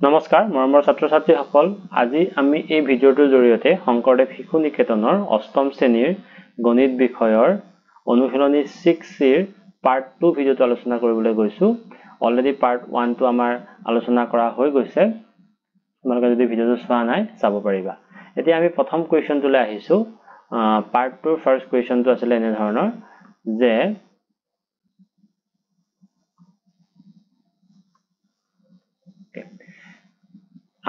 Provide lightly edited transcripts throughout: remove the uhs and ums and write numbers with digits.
নমস্কাৰ মৰমৰ ছাত্ৰ ছাত্ৰীসকল আজি আমি এই ভিডিঅ'টোৰ জৰিয়তে শংকৰদেৱ শিশু নিকেতনৰ অষ্টম শ্ৰেণীৰ গণিত বিষয়ৰ অনুশীলনী 6 ৰ পাৰ্ট 2 ভিডিঅ'টো আলোচনা কৰিবলৈ গৈছো অলৰেডি পাৰ্ট 1 টো আমাৰ আলোচনা কৰা হৈ গৈছে তোমালোকে যদি ভিডিঅ'টো চোৱা নাই চাব পাৰিবা এতিয়া আমি প্ৰথম কোৱেশ্চনটোলৈ আহিছো পাৰ্ট 2 ৰ ফাৰ্স্ট কোৱেশ্চনটো আছিল এনে ধৰণৰ যে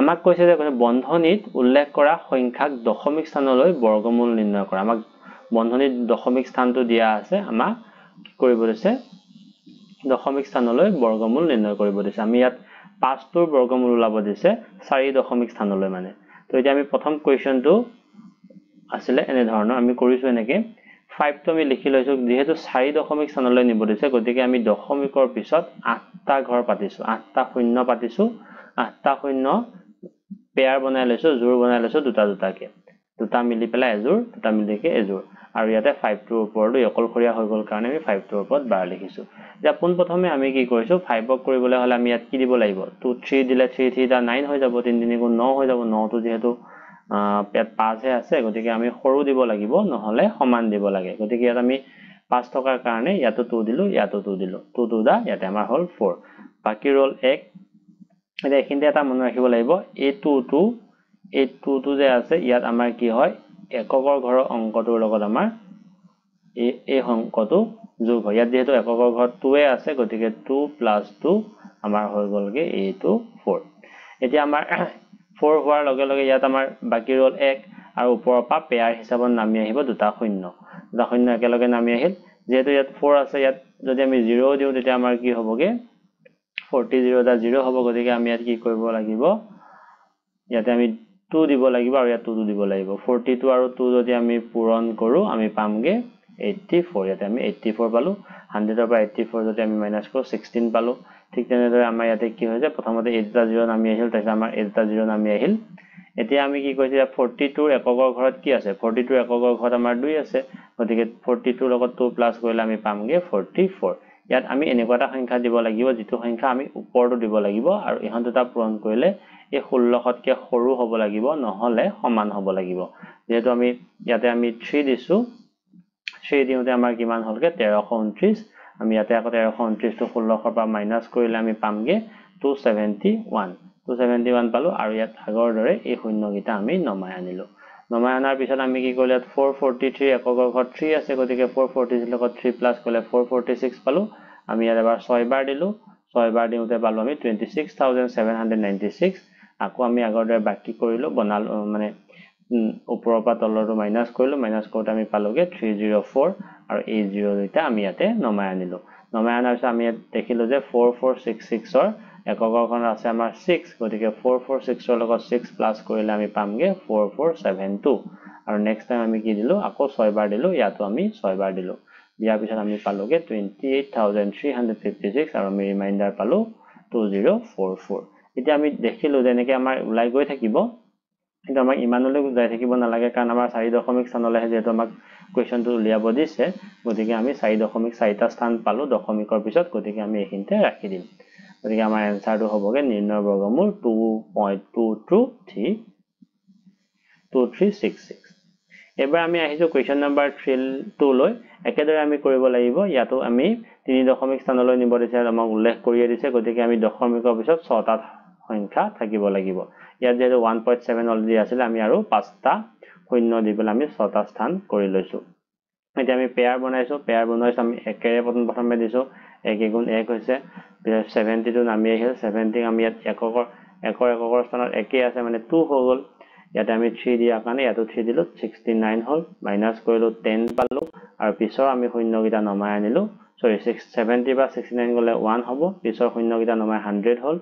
আমাক কৈছে যে বন্ধনীত উল্লেখ কৰা সংখ্যাক দশমিক স্থানলৈ বৰ্গমূল নিৰ্ণয় কৰা আমাক বন্ধনীত দশমিক স্থানটো দিয়া আছে আমাক কি কৰিব দিছে দশমিক স্থানলৈ বৰ্গমূল নিৰ্ণয় কৰিব দিছে আমি ইয়াত 5 টোৰ বৰ্গমূল ওলাব দিছে 4 দশমিক স্থানলৈ মানে তো এতিয়া আমি প্ৰথম কোৱেশ্চনটো আছিল এনে ধৰণৰ আমি কৰিছো এনেকে 5 টো আমি লিখি লৈছো যেহেতু 4 দশমিক স্থানলৈ নিব দিছে গতিকে আমি দশমিকৰ পিছত 8টা ঘৰ পাতিছো 8টা শূন্য পাতিছো 8টা শূন্য পেয়াৰ বনাই লৈছো জোৰ বনাই লৈছো দুটাকে দুটা মিলি পেলাই এজোৰ দুটা মিলিকে এজোৰ আৰু ইয়াতে 5 টোৰ ওপৰটো অকলখৰীয়া হৈ গল কাৰণে আমি 5 টোৰ ওপৰত বাৰ লিখিছো এতিয়া পোন প্ৰথমে আমি কি কৰিছো 5 ক কৰিবলৈ হলে আমি ইয়াত কি দিব লাগিব 2 3 দিলে 3 3 টা 9 হৈ যাব 3 3 গুণ 9 হৈ যাব 9 টো যেহেতু পেট 5 হে আছে গতিকে আমি সৰু দিব লাগিব নহলে সমান দিব লাগে গতিকে ইয়াত আমি 5 টকাৰ কাৰণে ইয়াতো 2 দিলো ইয়াতো 2 দিলো 2 2 দা ইয়াতে আমাৰ হল 4 বাকি ৰল 1 এতিয়া এখিনতে এটা মন ৰাখিব লাগিব a2 যে আছে ইয়াত আমাৰ কি হয় এককৰ ঘৰৰ অংকটোৰ লগত আমাৰ এই অংকটো যোগ হয় ইয়াত যেহেতু এককৰ ঘৰ 2 এ আছে গতিকে 2 + 2 আমাৰ হৈ গলগে a2 4 এতিয়া আমাৰ 4 হোৱাৰ লগে লগে ইয়াত আমাৰ বাকি ৰল 1 আৰু ওপৰৰ পৰা পেয়াৰ হিচাপত নামি আহিব দুটা শূন্য একেলগে নামি আহিল যেহেতু ইয়াত 4 আছে ইয়াত যদি আমি 0 দিও তেতিয়া আমাৰ কি হ'বগে 40 0 * 0 হ'ব গতিকে আমি ইয়াত কি কৰিব লাগিব ইয়াতে আমি 2 দিব লাগিব আৰু ইয়াত 2 দিব লাগিব 42 আৰু 2 যদি আমি পূৰণ কৰো আমি পামগে 84 ইয়াতে আমি 84 পালো 100 ৰ পৰা 84 যদি আমি মাইনাস কৰো 16 পালো ঠিক তেনেদৰে আমাৰ ইয়াতে কি হৈছে প্ৰথমতে 8 টা 0 নামি আহিল তাৰপিছত আমাৰ 8 টা 0 নামি আহিল এতিয়া আমি কি কৈছে 42 এককৰ ঘৰত কি আছে 42 এককৰ ঘৰত আমাৰ 2 আছে গতিকে 42 লগত 2 প্লাস কৰিলে আমি পামগে 44 ইয়াত আমি এনেকুৱা এটা সংখ্যা দিব লাগিব যেটো সংখ্যা আমি ওপৰটো দিব লাগিব আৰু ইহত দুটা পূৰণ কৰিলে এই 16 হতকে সৰু হ'ব লাগিব নহলে সমান হ'ব লাগিব যেহেতু আমি ইয়াতে আমি 3 দিছো 3 দিওতে আমাৰ কিমান হলগে 1329 আমি ইয়াতে আকৌ 1329 টো 16 ৰ পৰা মাইনাস কৰিলে আমি পামগে 271 পালো আৰু ইয়াত আগৰ দৰে এই শূন্যগিটা আমি নমাই আনিলো নমাই আনাৰ পিছত আমি কি কৰিলে 443 এককৰ ঘৰত 3 আছে গতিকে 443 লগত 3 প্লাস কৰিলে 446 পালো আমি ইয়াত এবাৰ 6 বাৰ দিলো 6 বাৰ দিওতে পালো আমি 26796 আকৌ আমি আগৰ দৰে বাকি কৰিলো বনালো মানে ওপৰৰ পৰা তলৰটো মাইনাস কৰিলো মাইনাস কৰোতে আমি পালোগে 304 আৰু এই 0 দুটা আমি ইয়াতে নমাই আনিলো নমাই আনাৰ পিছত আমি ইয়াত দেখিলো যে 4466 ৰ এককৰখন আছে আমাৰ 6 গতিকে 446 ৰ লগত 6 প্লাস কৰিলে আমি পামগে 4472 আৰু নেক্সট টাইম আমি কি দিলো আকৌ 6 বাৰ দিলো ইয়াতো আমি 6 বাৰ দিলো দিয়াৰ পিছত আমি পালোগে 28356 আৰু আমি ৰিমাইন্ডাৰ পালো 2044 এতিয়া আমি দেখিলো যে এনেকৈ আমাৰ উলাই গৈ থাকিব কিন্তু আমাক ইমানলৈ যাই থাকিব নালাগে কাৰণ আমাৰ 4 দশমিক স্থানলৈ যেহেতু আমাক কোৱেশ্চনটো উলিয়াব দিছে গতিকে আমি 4.4টা স্থান পালো দশমিকৰ পিছত গতিকে আমি এখিনতে ৰাখি দিম গতিকে আমাৰ এনসাৰটো হ'বগে নিৰ্ণয় বৰ্গমূল 2.2366 এবাৰ আমি আহিছো কোৱেশ্চন নম্বৰ 2 লৈ একেদৰে আমি কৰিব লাগিব ইয়াতো আমি 3 দশমিক স্থানলৈ নিব দিছে আমাক উল্লেখ কৰিয়ে দিছে গতিকে আমি দশমিকৰ পিছত 6টা সংখ্যা থাকিব লাগিব ইয়াত যেহেতু 1.7 অলৰেডি আছিল আমি আৰু 5টা শূন্য দি পেলাই আমি 6টা স্থান কৰি লৈছো এতিয়া আমি পেয়াৰ বনাইছো আমি একেৰে প্ৰথমে দিছো 1 গুণ 1 হৈছে 70 টো নামি আহিল 70 আমি ইয়াত এককৰ স্থানত একে আছে মানে 2 হৈ গল ইয়াতে আমি 3 দিয়া কাৰণে ইয়াতো 3 দিলো 69 হল মাইনাস কৰিলো 10 পালো আৰু পিছৰ আমি শূন্যগিটা নমাই আনিলো সৰি 70 বা 69 গলে 1 হ'ব পিছৰ শূন্যগিটা নমাই 100 হল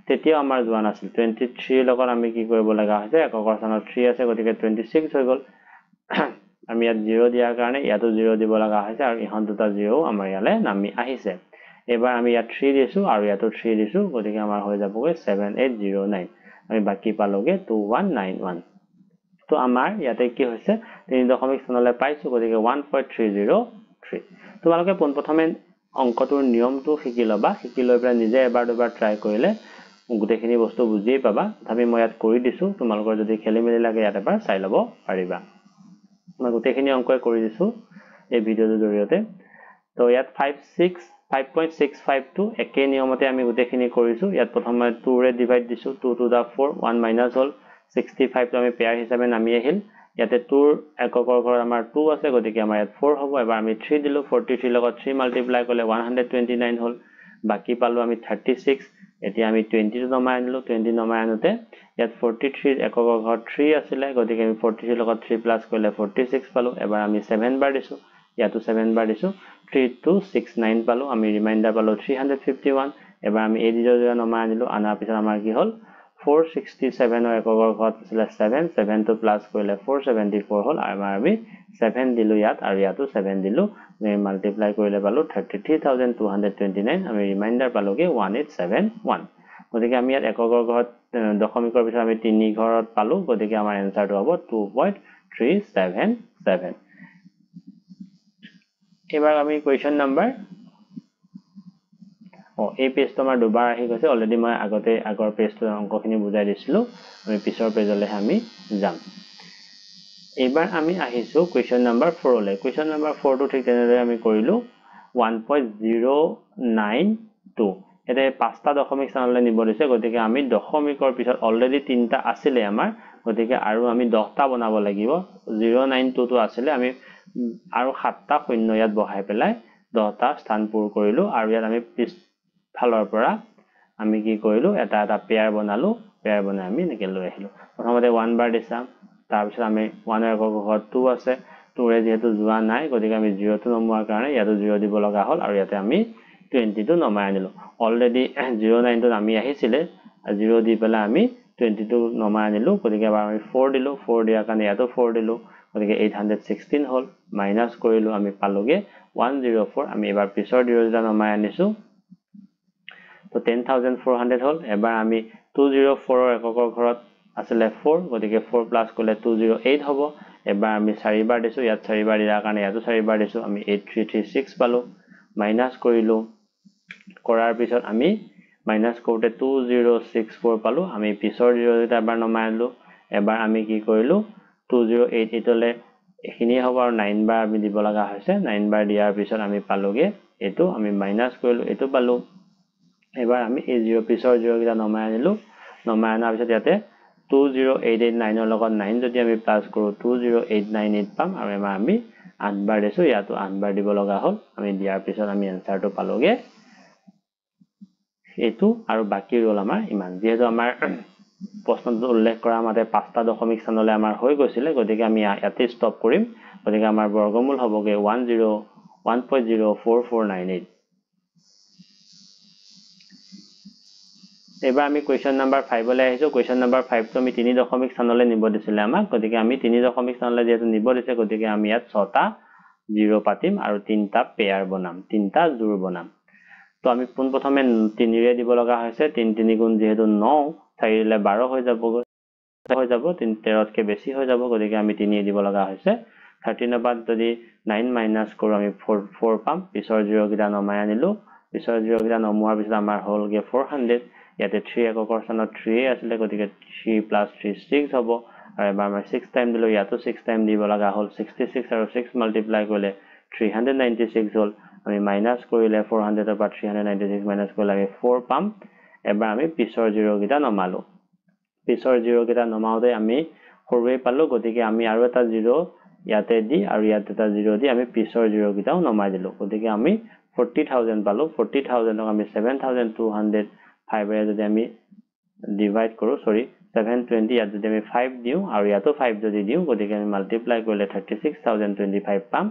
তেতিয়াও আমাৰ যোৱা নাছিল 23 লগত আমি কি কৰিব লগা হৈছে এককৰ স্থানত 3 আছে গতিকে 26 হৈ গল আমি ইয়াত 0 দিয়াৰ কাৰণে ইয়াতো 0 দিব লগা হৈছে আৰু ইহত দুটা 0 আমাৰ ইয়ালে নামি আহিছে এবাৰ আমি ইয়াত 3 দিছো আৰু ইয়াতো 3 দিছো গতিকে আমাৰ হৈ যাবগে 7809 আমি বাকি পালোগে 2191 তো আমাৰ ইয়াতে কি হৈছে 3 দশমিক স্থানলৈ পাইছো গতিকে 1.303 তোমালোকে পোনপ্ৰথমে অংকটোৰ নিয়মটো শিকি লবা শিকি লৈ পেলাই নিজে এবাৰ দুবাৰ ট্ৰাই কৰিলে গোটেইখিনি বস্তু বুজিয়ে পাবা তথাপি মই ইয়াত কৰি দিছো তোমালোকৰ যদি খেলিমেলি লাগে ইয়াত এবাৰ চাই ল'ব পাৰিবা মই গোটেইখিনি অংকই কৰি দিছো এই ভিডিঅ'টোৰ জৰিয়তে তো ইয়াত 5.652 একে নিয়মতে আমি গোটেইখিনি কৰিছো ইয়াত প্ৰথমে 2 ৰে ডিভাইড দিছো 2 to the 4 1 মাইনাস হল 65 তো আমি পেয়াৰ হিচাপে নামি আহিল ইয়াতে 2 এককৰ ঘৰ আমাৰ 2 আছে গতিকে আমাৰ ইয়াত 4 হ'ব এবাৰ আমি 3 দিলো 43 লগত 3 মাল্টিপ্লাই কৰিলে 129 হল বাকি পালো আমি 36 এতিয়া আমি 20 টো নমাই আনিলো 20 নমাই আনোতে ইয়াত 43 এককৰ ঘৰ 3 আছিল গতিকে আমি 43 লগত 3 প্লাস কৰিলে 46 পালো এবাৰ আমি 7 বাৰ দিছো ইয়াতো 7 বাৰ দিছো 3269 পালো আমি ৰিমাইন্ডাৰ পালো 351 এবাৰ আমি এই দিজৰ নমাই আনিলো আনাৰ পিছত আমাৰ কি হল 467 ৰ এককৰ ঘৰ আছিল 7 to প্লাস কৰিলে 474 হল আমাৰ আমি 7 দিলো ইয়াত আৰু ইয়াতো 7 দিলো আমি মাল্টিপ্লাই কৰিলে পালো 33229 আমি ৰিমাইন্ডাৰ পালোগে 1871 গতিকে আমি ইয়াত এককৰ ঘৰত দশমিকৰ পিছত আমি 3 ঘৰত পালো গতিকে আমাৰ এনসাৰটো হ'ব 2.377 এবাৰ আমি কোৱেশ্চন নাম্বাৰ এই পেজটো আমাৰ দুবাৰ আহি গৈছে অলৰেডি মই আগৰ পেজটোৰ অংকখিনি বুজাই দিছিলো আমি পিছৰ পেজলৈ আমি যাম এবাৰ আমি আহিছো কোৱেশ্চন নাম্বাৰ 4 লৈ কোৱেশ্চন নাম্বাৰ 4 টো ঠিক তেনেদৰে আমি কৰিলো 1.092 এতে পাঁচটা দশমিক স্থানলৈ নিব দিছে গতিকে আমি দশমিকৰ পিছত অলৰেডি তিনটা আছিল আমাৰ গতিকে আৰু আমি 10টা বনাব লাগিব 092 টো আছিল আমি আৰু 7টা শূন্য ইয়াত বহাই পেলাই 10টা স্থান পূৰ কৰিলো আৰু ইয়াত আমি ফালৰ পৰা আমি কি কৰিলো এটা পেয়াৰ বনালো পেয়াৰ বনাই আমি এনেকৈ লৈ আহিলো প্ৰথমতে 1 বাৰ দিছাম তাৰ পিছত আমি 1 ৰ এককৰ ঘৰত 2 আছে 2 ৰে যেহেতু যোৱা নাই গতিকে আমি 0 টো নমোৱাৰ কাৰণে ইয়াতো 0 দিব লগা হ'ল আৰু ইয়াতে আমি 20 টো নমাই আনিলো অলৰেডি 09 টো আমি আহিছিলে 0 দি পেলাই আমি 20 টো নমাই আনিলো গতিকে এবাৰ আমি 4 দিলো 4 দিয়াৰ কাৰণে ইয়াতো 4 দিলো গতিকে 816 হল মাইনাস কৰিলো আমি পালোগে 104 আমি এবাৰ পিছৰ 0 টা নমাই আনিছো তো 10400 হল এবাৰ আমি 204 ৰ এককৰ ঘৰত আসলে 4 গতিকে 4 প্লাস কৰিলে 208 হ'ব এবাৰ আমি 4 বাৰ দিছো ইয়াত 4 বাৰ দিয়াৰ কাৰণে ইয়াতো 4 বাৰ দিছো আমি 8336 পালো মাইনাস কৰিলো কৰাৰ পিছত আমি মাইনাস কৰোতে 2064 পালো আমি পিছৰ 0 টা এবাৰ নমাই আনিলো এবাৰ আমি কি কৰিলো 2088 লে এখিনি হ'ব আৰু 9 বাৰ আমি দিব লগা হৈছে 9 বাৰ দিয়াৰ পিছত আমি পালোগে এটো আমি মাইনাস কৰিলো এটো পালো এবাৰ আমি এই 0 পিছৰ 0 কিটা নমাই আনিলো নমাই আনাৰ পিছত ইয়াতে 20889 ৰ লগত 9 যদি আমি প্লাস কৰো 20898 পাম আৰু এবাৰ আমি 8 বাৰ দিছো ইয়াতো 8 বাৰ দিব লগা হ'ল আমি দিয়াৰ পিছত আমি এনসাৰটো পালোগে এটো আৰু বাকি ৰল আমাৰ ইমান যেহেতু আমাৰ প্ৰশ্নটো উল্লেখ কৰা মতে পাঁচটা দশমিক স্থানলৈ আমাৰ হৈ গৈছিল গতিকে আমি ইয়াতে ষ্টপ কৰিম গতিকে আমাৰ বৰ্গমূল হ'বগে 101.04498 এবাৰ আমি কোৱেশ্চন নাম্বাৰ 5 লৈ আহিছো কোৱেশ্চন নাম্বাৰ 5 টো আমি 3 দশমিক স্থানলৈ নিব দিছিল আমাক গতিকে আমি 3 দশমিক স্থানলৈ যেহেতু নিব দিছে গতিকে আমি ইয়াত 6টা 0 পাতিম আৰু 3টা পেয়াৰ বনাম 3টা জোৰ বনাম তো আমি পোন প্ৰথমে 3 ৰে দিব লগা হৈছে 3 3 গুণ যেহেতু 9 4 লে 12 হৈ যাব 13 তকৈ বেছি হৈ যাব গতিকে আমি 3 দিব লগা হৈছে 13 বাদ যদি 9 মাইনাস কৰো আমি 4 পাম পিছৰ 0 কিটা নমাই আনিলো পিছৰ 0 কিটা নমোৱাৰ পিছত আমাৰ হ'লগে 400 ইয়াতে 3 এককৰ স্থানত 3 আছিল গতিকে 3 + 3 6 হ'ব আৰু এবাৰ আমি 6 টাইম দিলো ইয়াতো 6 টাইম দিব লগা হ'ল 66 আৰু 6 মাল্টিপ্লাই কৰিলে 396 হ'ল আমি মাইনাস কৰিলে 400 ৰ পৰা 396 মাইনাস কৰিলে আমি 4 পাম এবাৰ আমি পিছৰ 0 কিটা নমালো পিছৰ 0 কিটা নমাওতে আমি সৰুৱে পালো গতিকে আমি আৰু এটা 0 ইয়াতে দি আৰু ইয়াতে এটা 0 দি আমি পিছৰ 0 কিটাও নমাই দিলো গতিকে আমি 40000 পালো 40000 ক আমি 7200 5 ৰে যদি আমি ডিভাইড কৰো 720 ইয়াত যদি আমি 5 দিও আৰু ইয়াতো 5 যদি দিও গতিকে আমি মাল্টিপ্লাই কৰিলে 36025 পাম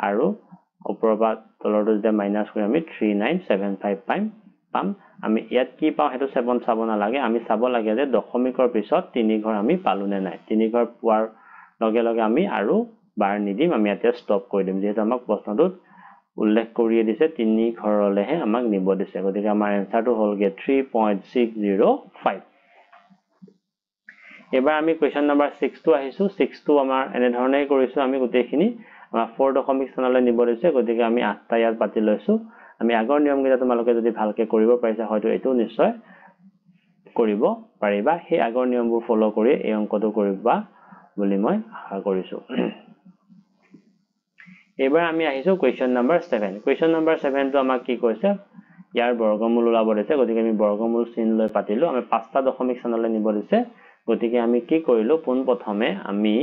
আৰু ওপৰৰ পৰা তলৰটো যদি মাইনাস কৰি আমি 3975 পাম আমি ইয়াত কি পাও হেতু 7 চাব নালাগে আমি চাব লাগে যে দশমিকৰ পিছত 3 ঘৰ আমি পালো নে নাই 3 ঘৰ পোৱাৰ লগে লগে আমি আৰু বাৰ নিদিম আমি ইয়াতে ষ্টপ কৰি দিম যেহেতু আমাক প্ৰশ্নটোত উল্লেখ কৰিয়ে দিছে 3 ঘৰলৈহে আমাক নিব দিছে গতিকে আমাৰ এনসাৰটো হ'লগে 3.605 এবাৰ আমি কোৱেশ্চন নাম্বাৰ 6 টো আহিছো 6 টো আমাৰ এনে ধৰণে কৰিছো আমি গোটেইখিনি আমাৰ 4 দশমিক স্থানলৈ নিব দিছে গতিকে আমি 8টা ইয়াত পাতি লৈছো আমি আগৰ নিয়ম কিটা তোমালোকে যদি ভালকে কৰিব পাৰিছা হয়তো এটো নিশ্চয় কৰিব পাৰিবা সেই আগৰ নিয়মবোৰ ফলো কৰি এই অংকটো কৰিবা বুলি মই আশা কৰিছো এবাৰ আমি আহিছো কোৱেশ্চন নম্বৰ 7 কোৱেশ্চন নম্বৰ 7 টো আমাক কি কৈছে ইয়াৰ বৰ্গমূল ওলাব দিছে গতিকে আমি বৰ্গমূল চিন লৈ পাতিলো আমি পাঁচটা দশমিক স্থানলৈ নিব দিছে গতিকে আমি কি কৰিলো পোন প্ৰথমে আমি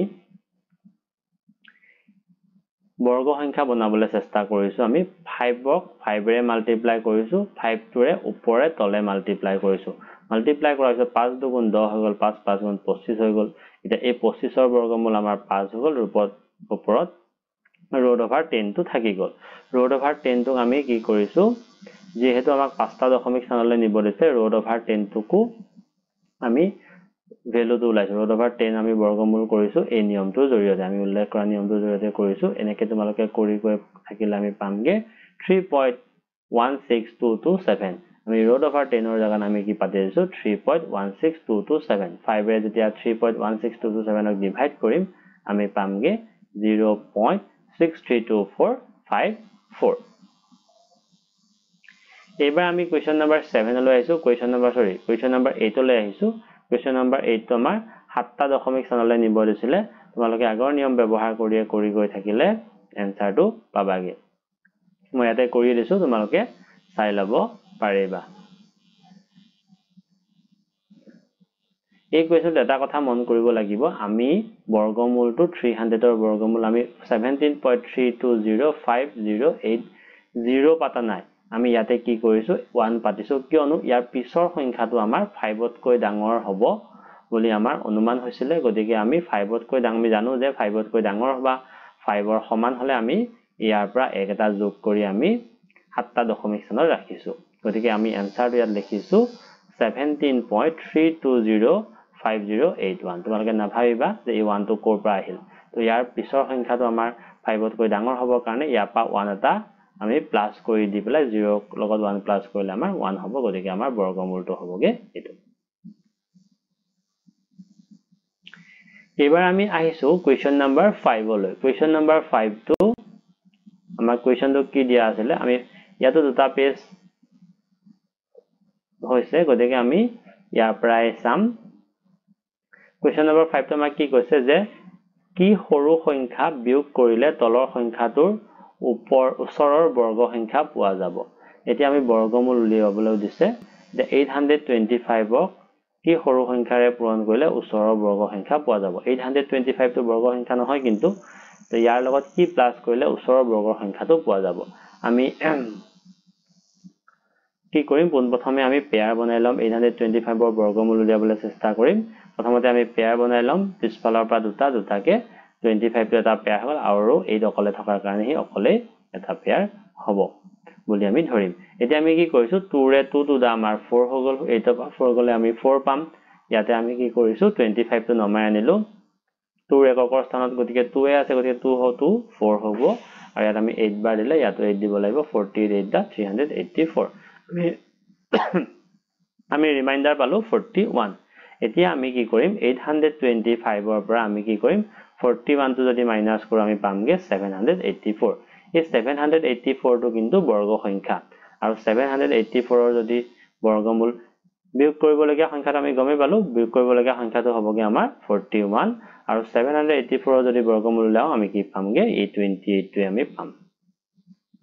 বৰ্গ সংখ্যা বনাবলৈ চেষ্টা কৰিছো আমি 5 ক 5 ৰে মাল্টিপ্লাই কৰিছো 5 টোৰে ওপৰে তলে মাল্টিপ্লাই কৰিছো মাল্টিপ্লাই কৰাৰ পিছত 5 দুগুণ 10 হৈ গল 5 5 গুণ 25 হৈ গল এটা এই 25 ৰ বৰ্গমূল আমাৰ 5 হৈ গল ওপৰত root over 10 টো থাকি গল root over 10 টোক আমি কি কৰিছো যেহেতু আমাক পাঁচটা দশমিক স্থানলৈ নিব দিছে root over 10 টোকো আমি ভ্যালু টো উলাইছো root over 10 আমি বৰ্গমূল কৰিছো এই নিয়মটোৰ জৰিয়তে আমি উল্লেখ কৰা নিয়মটোৰ জৰিয়তে কৰিছো এনেকে তোমালোকে কৰি গৈ থাকিলে আমি পামগে 3.16227 আমি root over 10 ৰ জাগাত আমি কি পাতি দিছো 3.16227 5 ৰে যেতিয়া 3.16227 ক ডিভাইড কৰিম আমি পামগে 0.632454 এবাৰ আমি কোৱেশ্চন নম্বৰ 7 লৈ আহিছো কোৱেশ্চন নম্বৰ 8 লৈ আহিছো কোৱেশ্চন নম্বৰ 8 টো আমাৰ সাতটা দশমিক স্থানলৈ নিব দিছিলে তোমালোকে আগৰ নিয়ম ব্যৱহাৰ কৰি গৈ থাকিলে এনসাৰটো পাবাগে মই ইয়াতে কৰি দিছো তোমালোকে চাই লব পাৰিবা এই কোৱেশ্চনত এটা কথা মন কৰিব লাগিব আমি বৰ্গমূলটো 300 ৰ বৰ্গমূল আমি 17.320508 পাতা নাই আমি ইয়াতে কি কৰিছো 1 পাতিছো কিয়নো ইয়াৰ পিছৰ সংখ্যাটো আমাৰ 5 তকৈ ডাঙৰ হ'ব বুলি আমাৰ অনুমান হৈছিল গতিকে আমি 5 তকৈ ডাঙৰ আমি জানো যে 5 তকৈ ডাঙৰ বা 5 ৰ সমান হলে আমি ইয়াৰ পৰা এক এটা যোগ কৰি আমি সাতটা দশমিক স্থানত ৰাখিছো গতিকে আমি এনসাৰটো ইয়াত লিখিছো 17.3205081 তোমালোকে নাভাবিবা যে এই 1 টো ক'ৰ পৰা আহিল তো ইয়াৰ পিছৰ সংখ্যাটো আমাৰ 5 তকৈ ডাঙৰ হ'ব কাৰণে ইয়াৰ পৰা 1 এটা আমি প্লাস কৰি দি পেলাই 0 লগত 1 প্লাস কৰিলে আমাৰ 1 হ'ব গতিকে আমাৰ বৰ্গমূলটো হ'বগে এটো এবাৰ আমি আহিছো কোৱেশ্চন নম্বৰ 5 লৈ কোৱেশ্চন নম্বৰ 5 টো আমাৰ কোৱেশ্চনটো কি দিয়া আছিল আমি ইয়াতো দুটা পেজ হৈছে গতিকে আমি ইয়াৰ পৰাই চাম কোৱেশ্চন নম্বৰ 5 টো আমাক কি কৈছে যে কি সৰু সংখ্যা বিয়োগ কৰিলে তলৰ সংখ্যাটোৰ ওচৰৰ বৰ্গ সংখ্যা পোৱা যাব এতিয়া আমি বৰ্গমূল উলিয়াবলৈ দিছে যে 825 ক কি সৰু সংখ্যাৰে পূৰণ কৰিলে ওচৰৰ বৰ্গ সংখ্যা পোৱা যাব 825 টো বৰ্গ সংখ্যা নহয় কিন্তু তো ইয়াৰ লগত কি প্লাস কৰিলে ওচৰৰ বৰ্গ সংখ্যাটো পোৱা যাব আমি কি কৰিম প্ৰথমে আমি পেয়াৰ বনাই লম 825 ৰ বৰ্গমূল উলিয়াবলৈ চেষ্টা কৰিম প্ৰথমতে আমি পেয়াৰ বনাই লম পিছফালৰ পৰা দুটাকে 25 টো এটা পেয়াৰ হ'ল আৰু এই অকলে থকাৰ কাৰণে হি অকলে এটা পেয়াৰ হ'ব বুলি আমি ধৰিম এতিয়া আমি কি কৰিছো 2 ৰে 2 টু দা আমাৰ 4 হৈ গল 8 পৰা 4 গলে আমি 4 পাম ইয়াতে আমি কি কৰিছো 25 টো নমাই আনিলো 2 এককৰ স্থানত গতিকে 2 এ আছে গতিকে 2 2 4 হ'ব আৰু ইয়াত আমি 8 বাৰ দিলে ইয়াতো 8 দিব লাগিব 48 দা 384 আমি ৰিমাইন্ডাৰ পালো 41 এতিয়া আমি কি কৰিম 825 ৰ পৰা আমি কি কৰিম 41 টো যদি মাইনাস কৰো আমি পামগে 784 এই 784 টো কিন্তু বৰ্গ সংখ্যা আৰু 784 ৰ যদি বৰ্গমূল বিয়োগ কৰিবলগীয়া সংখ্যাটো আমি গমে পালো বিয়োগ কৰিবলগীয়া সংখ্যাটো হ'বগে আমাৰ 41 আৰু 784 ৰ যদি বৰ্গমূল লাও আমি কি পামগে 828 টো আমি পাম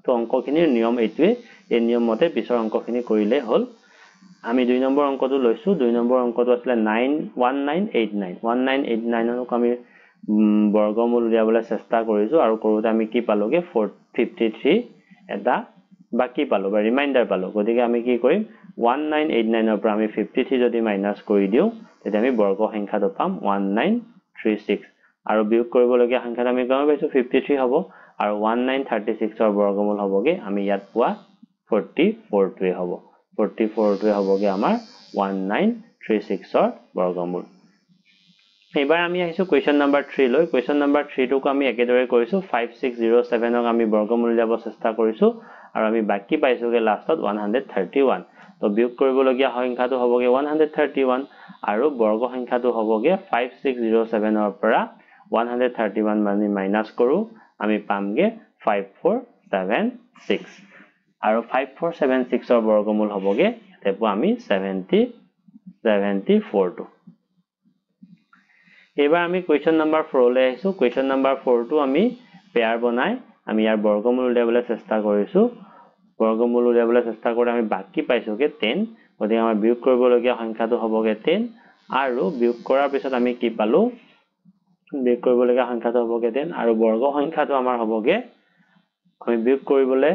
তো অঙ্কখিনিৰ নিয়ম এইটোৱে এই নিয়ম মতে পিছৰ অঙ্কখিনি কৰিলে হল আমি 2 নম্বৰ অঙ্কটো লৈছো 2 নম্বৰ অঙ্কটো আছিল 1989 ক আমি বৰ্গমূল উলিয়াবলৈ চেষ্টা কৰিছো আৰু কৰোতে আমি কি পালোগে 453 এটা বাকি পালো বা ৰিমাইন্ডাৰ পালো গতিকে আমি কি কৰিম 1989 ৰ পৰা আমি 53 যদি মাইনাস কৰি দিও তেতিয়া আমি বৰ্গ সংখ্যাটো পাম 1936 আৰু বিয়োগ কৰিবলগীয়া সংখ্যাটো আমি গম পাইছো 53 হ'ব আৰু 1936 ৰ বৰ্গমূল হ'বগে আমি ইয়াত পোৱা 44 টোৱে হ'ব 44 টোৱে হ'বগে আমাৰ 1936 ৰ বৰ্গমূল এবাৰ আমি আহিছো কোৱেশ্চন নম্বৰ 3 লৈ কোৱেশ্চন নম্বৰ 3 টোক আমি একেদৰে কৰিছো 5607 ক আমি বৰ্গমূল উলিয়াব চেষ্টা কৰিছো আৰু আমি বাকি পাইছোগে লাষ্টত 131 তো বিয়োগ কৰিবলগীয়া সংখ্যাটো হ'বগে 131 আৰু বৰ্গ সংখ্যাটো হ'বগে 5607 ৰ পৰা 131 মানে মাইনাস কৰো আমি পামগে 5476 আৰু 5476 ৰ বৰ্গমূল হ'বগে ইয়াতে পোৱা আমি 79 74 টো এবাৰ আমি কোৱেশ্চন নম্বৰ 4 লৈ আহিছো কোৱেশ্চন নম্বৰ 4 টো আমি পেয়াৰ বনাই আমি ইয়াৰ বৰ্গমূল উলিয়াবলৈ চেষ্টা কৰিছো বৰ্গমূল উলিয়াবলৈ চেষ্টা কৰি আমি বাকি পাইছোগে 10 গতিকে আমাৰ বিয়োগ কৰিবলগীয়া সংখ্যাটো হ'বগে 10 আৰু বিয়োগ কৰাৰ পিছত আমি কি পালো বিয়োগ কৰিবলগীয়া সংখ্যাটো হ'বগে 10 আৰু বৰ্গ সংখ্যাটো আমাৰ হ'বগে আমি বিয়োগ কৰিবলৈ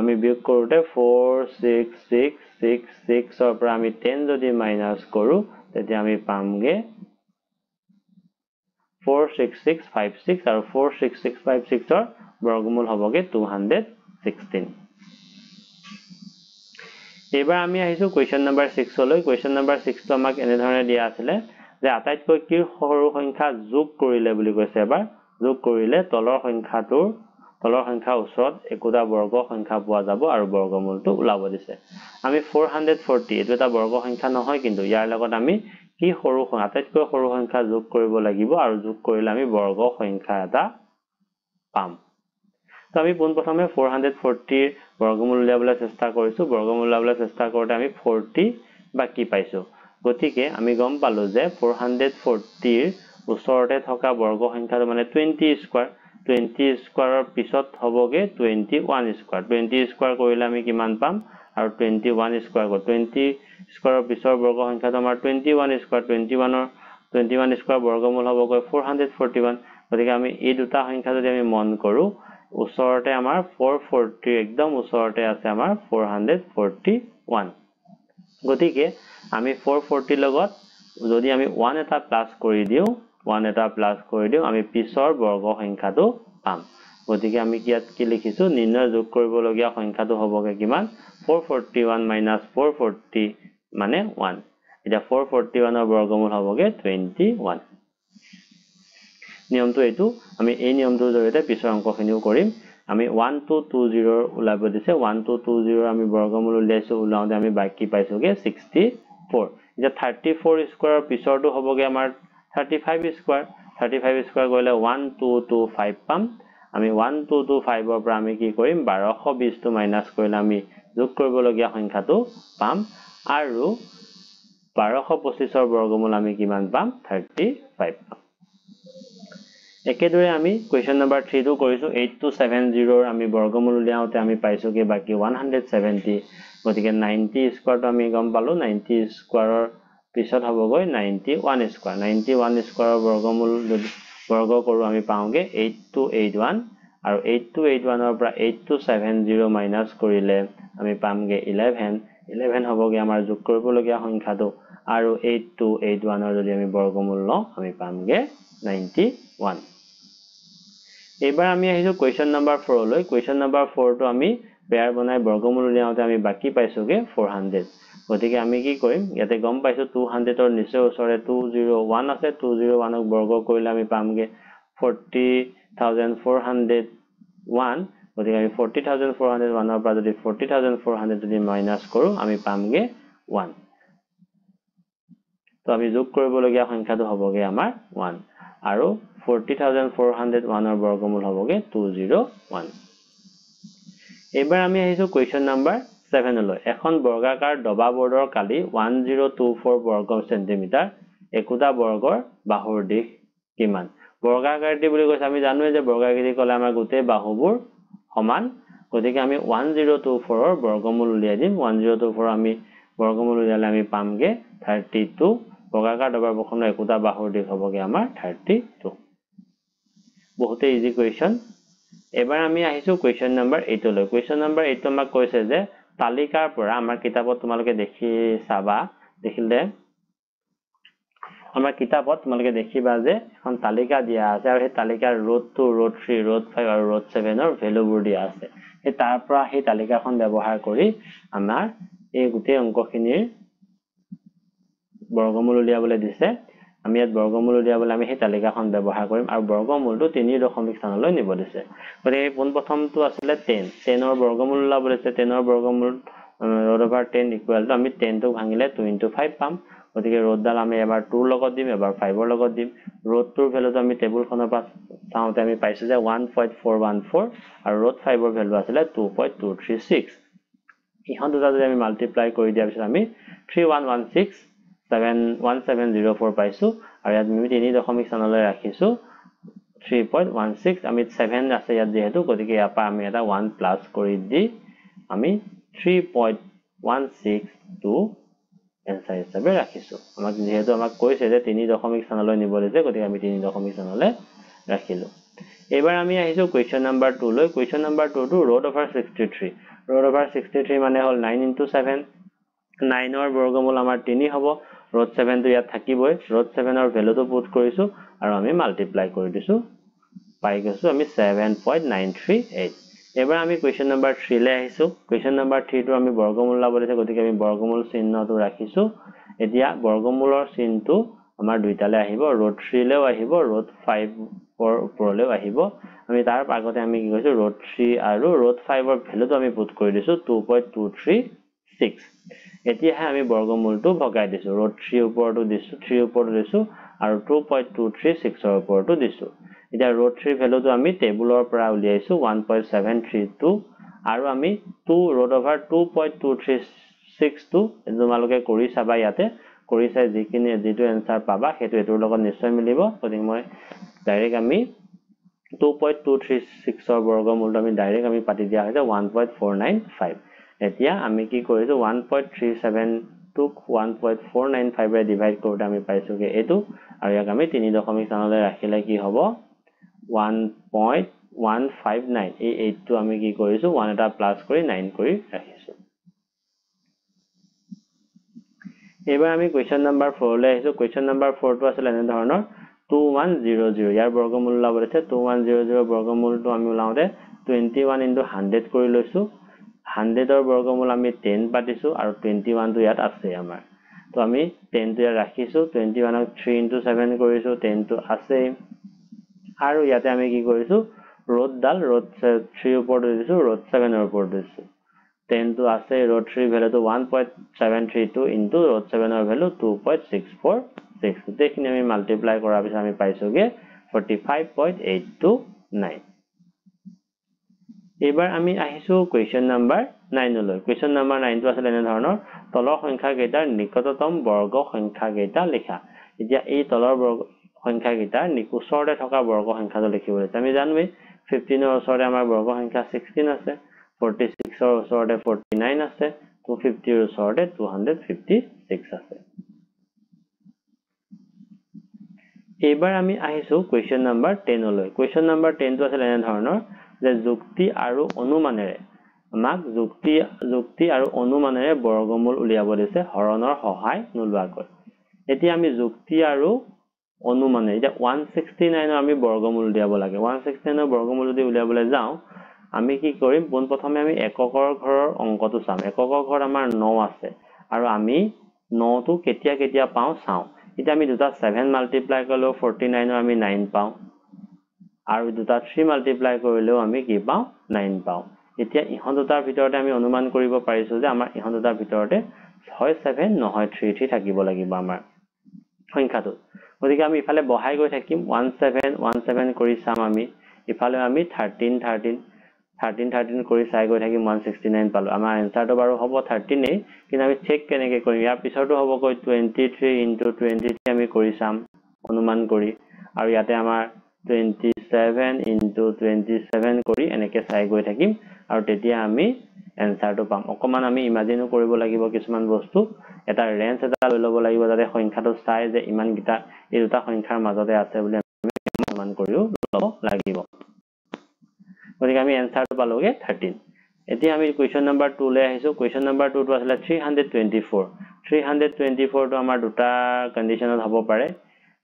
আমি বিয়োগ কৰোতে 46666 ৰ পৰা আমি 10 যদি মাইনাস কৰো তেতিয়া আমি পামগে 46656 আৰু 46656 ৰ বৰ্গমূল হ'বগে 216 এবাৰ আমি আহিছো কোৱেশ্চন নম্বৰ 6 লৈ কোৱেশ্চন নম্বৰ 6 টো আমাক এনে ধৰণে দিয়া আছিল যে আটাইতকৈ কি সৰু সংখ্যা যোগ কৰিলে বুলি কৈছে এবাৰ যোগ কৰিলে তলৰ সংখ্যা ওচৰত একোটা বৰ্গ সংখ্যা পোৱা যাব আৰু বৰ্গমূলটো ওলাব দিছে আমি 440 এটো এটা বৰ্গ সংখ্যা নহয় কিন্তু ইয়াৰ লগত আমি কি সৰু আটাইতকৈ সৰু সংখ্যা যোগ কৰিব লাগিব আৰু যোগ কৰিলে আমি বৰ্গ সংখ্যা এটা পাম তো আমি পোনপ্ৰথমে 440 বৰ্গমূল উলিয়াবলৈ চেষ্টা কৰিছো বৰ্গমূল উলিয়াবলৈ চেষ্টা কৰোতে আমি 40 বাকি পাইছো গতিকে আমি গম পালো যে 440 ৰ ওচৰতে থকা বৰ্গ সংখ্যাটো মানে 20 স্কয়াৰৰ পিছত হ'বগে 21 স্কয়াৰ 20 স্কয়াৰ কৰিলে আমি কিমান পাম আৰু 21 স্কয়াৰ 20 স্কয়াৰৰ পিছৰ বৰ্গ সংখ্যাটো আমাৰ 21 স্কয়াৰ 21 স্কয়াৰ বৰ্গমূল হ'বগৈ 441 গতিকে আমি এই দুটা সংখ্যা যদি আমি মন কৰো ওচৰতে আমাৰ 440 একদম ওচৰতে আছে আমাৰ 441 গতিকে আমি 440 লগত যদি আমি 1 এটা প্লাস কৰি দিও আমি পিছৰ বৰ্গ সংখ্যাটো পাম গতিকে আমি কিয়াত কি লিখিছো নিৰ্ণয় যোগ কৰিবলগীয়া সংখ্যাটো হ'বগে কিমান 441 - 440 মানে 1 এটা 441 ৰ বৰ্গমূল হ'বগে 21 নিয়মটো এটো আমি এই নিয়মটোৰ জৰিয়তে পিছৰ অংকখিনিও কৰিম আমি 1220 ওলাব দিছে 1220 আমি বৰ্গমূল উলিয়াইছো উলাওতে আমি বাকি পাইছোগে 64 এটা 34 স্কয়াৰৰ পিছৰটো হ'বগে আমাৰ 35 স্কয়াৰ কৰিলে 1225 পাম আমি 1225 ৰ পৰা আমি কি কৰিম 1220 টো মাইনাস কৰিলে আমি যোগ কৰিবলগীয়া সংখ্যাটো পাম আৰু 1225 ৰ বৰ্গমূল আমি কিমান পাম 35 পাম একেদৰে আমি কোৱেশ্চন নম্বৰ 3 টো কৰিছো 8270 ৰ আমি বৰ্গমূল উলিয়াওতে আমি পাইছোগে বাকি 170 গতিকে 90 স্কয়াৰটো আমি গম পালো 90 স্কয়াৰৰ পিছত হ'বগৈ 91 স্কয়াৰৰ বৰ্গমূল যদি বৰ্গ কৰো আমি পাওঁগে 8281 আৰু 8281 ৰ পৰা 8270 মাইনাস কৰিলে আমি পামগে 11 হ'বগে আমাৰ যোগ কৰিবলগীয়া সংখ্যাটো আৰু 8281 ৰ যদি আমি বৰ্গমূল লওঁ আমি পামগে 91 এবাৰ আমি আহিছো কোৱেশ্চন নম্বৰ 4 লৈ কোৱেশ্চন নম্বৰ 4 টো আমি পেয়াৰ বনাই বৰ্গমূল উলিয়াওতে আমি বাকি পাইছোগে 400 গতিকে আমি কি কৰিম ইয়াতে গম পাইছো 200 ৰ নিচে ওচৰে 201 আছে 201 ক বৰ্গ কৰিলে আমি পামগে 40401 গতিকে আমি 40401 ৰ পৰা যদি 40400 যদি মাইনাস কৰো আমি পামগে 1 তো আমি যোগ কৰিবলগীয়া সংখ্যাটো হ'বগে আমাৰ 1 আৰু 40401 ৰ বৰ্গমূল হ'বগে 201 এবাৰ আমি আহিছো কোৱেশ্চন নম্বৰ 7 লৈ এখন বৰ্গাকাৰ দবা বৰ্ডৰ কালি 1024 বৰ্গ সেন্টিমিটাৰ একোটা বৰ্গৰ বাহুৰ দিশ কিমান বৰ্গাকাৰটি বুলি কৈছে আমি জানোৱে যে বৰ্গাকৃতি কলে আমাৰ গোটেই বাহুবোৰ সমান গতিকে আমি 1024 ৰ বৰ্গমূল উলিয়াই দিম 1024 আমি বৰ্গমূল উলিয়ালে আমি পামগে 32 বৰ্গাকাৰ দবা বৰ্গখনৰ একোটা বাহুৰ দিশ হ'বগে আমাৰ 32 বহুতে ইজি কোৱেশ্চন এবাৰ আমি আহিছো কোৱেশ্চন নম্বৰ 8 লৈ কোৱেশ্চন নম্বৰ 8 আমাক কৈছে যে তালিকাৰ পৰা আমাৰ কিতাপত তোমালোকে দেখি চাবা দেখিলে আমাৰ কিতাপত তোমালোকে দেখিবা যে এখন তালিকা দিয়া আছে আৰু এই তালিকাৰ ৰোড 2 ৰোড 3 ৰোড 5 আৰু ৰোড 7 ৰ ভ্যালুবোৰ দিয়া আছে এই তাৰ পৰা এই তালিকাখন ব্যৱহাৰ কৰি আমাৰ এই গোটেই অংকখিনিৰ বৰ্গমূল উলিয়াবলৈ দিছে আমি ইয়াত বৰ্গমূল উলিয়াবলৈ আমি এই তালিকাখন ব্যৱহাৰ কৰিম আৰু বৰ্গমূলটো 3 স্থানলৈ নিব দিছে গতিকে পোনপ্ৰথমটো আছিল 10 10 ৰ বৰ্গমূল উলিয়াবলৈ দিছে 10 ৰ বৰ্গমূল √10 = আমি 10 টো ভাঙিলে 2 * 5 পাম গতিকে ৰোডডাল আমি এবাৰ 2 ৰ লগত দিম এবাৰ 5 ৰ লগত দিম ৰোডটোৰ ভ্যালুটো আমি টেবুলখনৰ পৰা চাওঁতে আমি পাইছো যে 1.414 আৰু ৰোড 5 ৰ ভ্যালু আছিল 2.236 ইহত দুটা যদি আমি মাল্টিপ্লাই কৰি দিয়াৰ পিছত আমি 3116 1704 পাইছো আৰু ইয়াত আমি 3 দশমিক স্থানলৈ ৰাখিছো 3.16 আমি 7 আছে ইয়াত যেহেতু গতিকে ইয়াৰ পৰা আমি এটা 1 প্লাস কৰি দি আমি 3.16 টু এনসাৰ হিসাবে ৰাখিছো আমাক যেহেতু আমাক কৈছে যে 3 দশমিক স্থানলৈ নিব দিছে গতিকে আমি 3 দশমিক স্থানলৈ ৰাখিলো এবাৰ আমি আহিছো কোৱেশ্চন নাম্বাৰ 2 লৈ question number 2 two root over 63 মানে হল 9 into 7 9 ৰ বৰ্গমূল আমাৰ 3 হ'ব ৰুট 7 টো ইয়াত থাকিবই ৰুট 7 ৰ ভ্যালুটো পুট কৰিছো আৰু আমি মাল্টিপ্লাই কৰি দিছো পাই গৈছো আমি 7.938 এবাৰ আমি কোৱেশ্চন নাম্বাৰ 3 লৈ আহিছো কোৱেশ্চন নাম্বাৰ 3 টো আমি বৰ্গমূল লাভ কৰিছে গতিকে আমি বৰ্গমূল চিহ্নটো ৰাখিছো এতিয়া বৰ্গমূলৰ চিহ্নটো আমাৰ দুইটালে আহিব ৰুট 3 লেও আহিব ৰুট 5 ৰ ওপৰলেও আহিব আমি তাৰ আগতে আমি কি কৰিছো ৰুট 3 আৰু ৰুট 5 ৰ ভ্যালুটো আমি পুট কৰি দিছো 2.236 এতিয়াহে আমি বৰ্গমূলটো ভগাই দিছো ৰুট 3 ওপৰটো দিছো 3 ওপৰটো দিছো আৰু 2.236 ৰ ওপৰটো দিছো এতিয়া ৰুট 3 ভ্যালুটো আমি টেবুলৰ পৰা উলিয়াইছো 1.732 আৰু আমি 2 ৰুট ওভাৰ 2.236 টো তোমালোকে কৰি চাবা ইয়াতে কৰি চাই যিখিনি যেটো এনসাৰ পাবা হেতু এটোৰ লগত নিশ্চয় মিলিব গতিকে মই ডাইৰেক্ট আমি 2.236 ৰ বৰ্গমূলটো আমি ডাইৰেক্ট আমি পাতি দিয়া হৈছে 1.495 এতিয়া আমি কি কৰিছো 1.37 টোক 1.495 ৰে ডিভাইড কৰোতে আমি পাইছো যে এটো আৰু ইয়াক আমি 3 দশমিক স্থানলৈ ৰাখিলে কি হ'ব 1.159 এই 8 টো আমি কি কৰিছো 1 এটা প্লাস কৰি 9 কৰি ৰাখিছো এবাৰ আমি কোৱেশ্চন নাম্বাৰ 4 লৈ আহিছো কোৱেশ্চন নাম্বাৰ 4 টো আছিল এনে ধৰণৰ 2100 ইয়াৰ বৰ্গমূল লাভ হৈছে 2100 বৰ্গমূলটো আমি উলাওতে 21 into 100 কৰি লৈছো 100 ৰ বৰ্গমূল আমি 10 পাতিছো আৰু 21 টো ইয়াত আছে আমাৰ তো আমি 10 টো ইয়াত ৰাখিছো 21 ক 3 into 7 কৰিছো 10 টো আছে আৰু ইয়াতে আমি কি কৰিছো ৰুট 3 ওপৰত দিছো ৰুট 7 ৰ ওপৰত দিছো 10 টো আছে ৰুট 3 ভ্যালুটো 1.732 into ৰুট 7 ৰ ভ্যালু 2.646 দেখনি আমি মাল্টিপ্লাই কৰাৰ পিছত আমি পাইছোগে 45.829 এবাৰ আমি আহিছো কোৱেশ্চন নাম্বাৰ 9 লৈ কোৱেশ্চন নাম্বাৰ 9 টো আছিল এনে ধৰণৰ তলৰ সংখ্যা কেইটাৰ নিকটতম বৰ্গ সংখ্যা কেইটা লিখা এতিয়া এই তলৰ বৰ্গ সংখ্যা কেইটাৰ ওচৰতে থকা বৰ্গ সংখ্যাটো লিখিব আছে আমি জানোৱে 15 ৰ ওচৰতে আমাৰ বৰ্গ সংখ্যা 16 আছে 46 ৰ ওচৰতে 49 আছে 250 ৰ ওচৰতে 256 আছে এবাৰ আমি আহিছো কোৱেশ্চন নাম্বাৰ 10 লৈ কোৱেশ্চন নাম্বাৰ 10 টো আছিল এনে ধৰণৰ যে যুক্তি আৰু অনুমানেৰে আমাক যুক্তি আৰু অনুমানেৰে বৰ্গমূল উলিয়াব দিছে হৰণৰ সহায় নোলোৱাকৈ এতিয়া আমি যুক্তি আৰু অনুমানে এতিয়া 169 আমি বৰ্গমূল উলিয়াব লাগে 169 বৰ্গমূল যদি উলিয়াবলৈ যাও আমি কি কৰিম পোন প্ৰথমে আমি এককৰ ঘৰৰ অংকটো চাম এককৰ ঘৰত আমাৰ 9 আছে আৰু আমি 9 টো কেতিয়া কেতিয়া পাও চাও এতিয়া আমি দুটা 7 মাল্টিপ্লাই কৰিলে 49 ৰ আমি 9 পাও আৰু দুটা 3 মাল্টিপ্লাই কৰিলেও আমি কি পাও 9 পাও এতিয়া ইহত দুটাৰ ভিতৰতে আমি অনুমান কৰিব পাৰিছো যে আমাৰ ইহত দুটাৰ ভিতৰতে হয় 7 নহয় 3 থাকিব লাগিব আমাৰ সংখ্যাটো গতিকে আমি ইফালে বহাই গৈ থাকিম 17 কৰি চাম আমি ইফালে আমি 13 কৰি চাই গৈ থাকিম 169 পালো আমাৰ এনসাৰটো বাৰু হ'ব 13 এই কিন্তু আমি চেক কেনেকৈ কৰিম ইয়াৰ পিছৰটো হ'ব কৈ 23 into 23 আমি কৰি চাম অনুমান কৰি আৰু ইয়াতে আমাৰ 27 into 27 কৰি এনেকৈ চাই গৈ থাকিম আৰু তেতিয়া আমি এনসাৰটো পাম অকমান আমি ইমাজিনো কৰিব লাগিব কিছুমান বস্তু এটা ৰেঞ্জ এটা লৈ ল'ব লাগিব যাতে সংখ্যাটো চাই যে ইমান গিটা এই দুটা সংখ্যাৰ মাজতে আছে বুলি আমি অনুমান কৰিও ল'ব লাগিব গতিকে আমি এনসাৰটো পালোগে 13 এতিয়া আমি কোৱেশ্চন নাম্বাৰ 2 লৈ আহিছো কোৱেশ্চন নাম্বাৰ 2 টো আছিল 324 টো আমাৰ দুটা কন্ডিশনত হ'ব পাৰে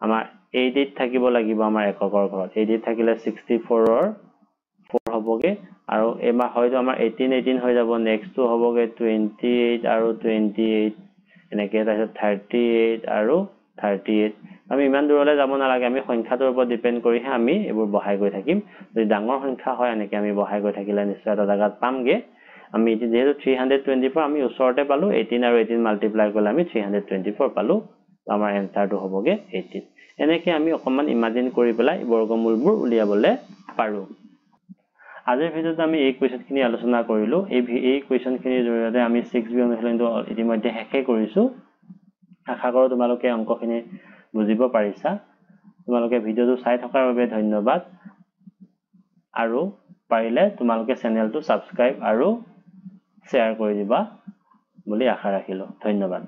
আমাৰ 88 থাকিব লাগিব আমাৰ এককৰ ঘৰত 88 থাকিলে 64 ৰ 4 হ'বগে আৰু এমা হয়তো আমাৰ 18 হৈ যাব নেক্সট টো হ'বগে 28 আৰু 28 এনেকৈ তাৰপিছত 38 আৰু 38 আমি ইমান দূৰলৈ যাব নালাগে আমি সংখ্যাটোৰ ওপৰত ডিপেন্ড কৰিহে আমি এবোৰ বহাই গৈ থাকিম যদি ডাঙৰ সংখ্যা হয় এনেকৈ আমি বহাই গৈ থাকিলে নিশ্চয় এটা জায়গাত পামগে আমি যেহেতু 324 আমি ওচৰতে পালো 18 আৰু 18 মাল্টিপ্লাই কৰিলে আমি 324 পালো আমাৰ এনসাৰটো হ'বগে 18 এনেকৈ আমি অকমান ইমাজিন কৰি পেলাই বৰ্গমূলবোৰ উলিয়াবলে পাৰো আজিৰ ভিডিওত আমি এই কোৱেশ্চনখিনি আলোচনা কৰিলো এই কোৱেশ্চনখিনিৰ জৰিয়তে আমি 6b অনুশীলনটো ইতিমধ্যে শেষে কৰিছো আশা কৰোঁ তোমালোকে অংকখিনি বুজিব পাৰিছা। তোমালোকে ভিডিঅ'টো চাই থকাৰ বাবে ধন্যবাদ। আৰু পাৰিলে তোমালোকে চেনেলটো ছাবস্ক্ৰাইব আৰু শ্বেয়াৰ কৰি দিবা বুলি আশা ৰাখিলোঁ। ধন্যবাদ।